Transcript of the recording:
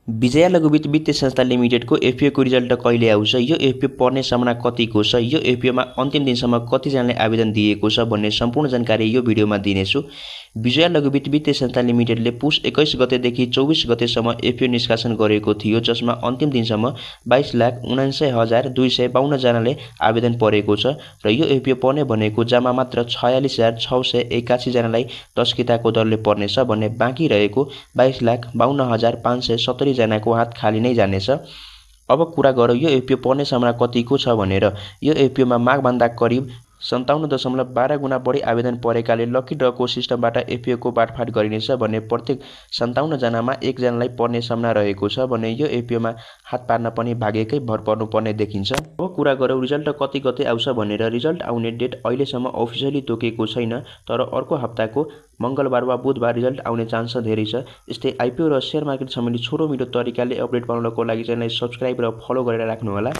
विजया लघुवित्त वित्तीय संस्था लिमिटेडको एफपिओको रिजल्ट कहिले आउँछ, यो एफपिओ पर्ने सम्भावना कतिको छ, यो एफपिओमा अन्तिम दिनसम्म कतिजनाले आवेदन दिएको छ भन्ने सम्पूर्ण जानकारी यो भिडियोमा दिनेछु। विजया लघुवित्त वित्तीय संस्था लिमिटेडले पुस 21 गतेदेखि 24 गतेसम्म एफपिओ निष्कासन गरेको थियो, जसमा अन्तिम दिनसम्म 22,79,252 जनाले आवेदन परेको छ र यो एफपिओ पर्ने भनेको जम्मा मात्र 46,681 जनालाई तस्किताको दरले पर्नेछ भने बाँकी रहेको 22,52,570 जनाको हात खाली नै जानेछ। अब कुरा गरौँ यो एफपिओ पर्ने सम्भावना कतिको छ भनेर। यो एफपिओमा मागभन्दा करिब 57.12 गुणा बढी आवेदन परेकाले लकी ड्रको सिस्टमबाट एफपिओको बाँडफाँड गरिनेछ भने प्रत्येक 57 जनामा 1 जनालाई पर्ने सम्भावना रहेको छ भने यो एफपिओमा हात पार्न पनि भाग्यकै भर पर्नुपर्ने देखिन्छ। अब कुरा गरौँ रिजल्ट कति गते आउँछ भनेर। रिजल्ट आउने डेट अहिलेसम्म अफिसियली तोकेको छैन, तर अर्को हप्ताको मङ्गलबार वा बुधबार रिजल्ट आउने चान्स धेरै छ। यस्तै आइपिओ र सेयर मार्केट सम्बन्धी छोटो मिठो तरिकाले अपडेट पाउनको लागि च्यानललाई सब्सक्राइब र फलो गरेर राख्नुहोला।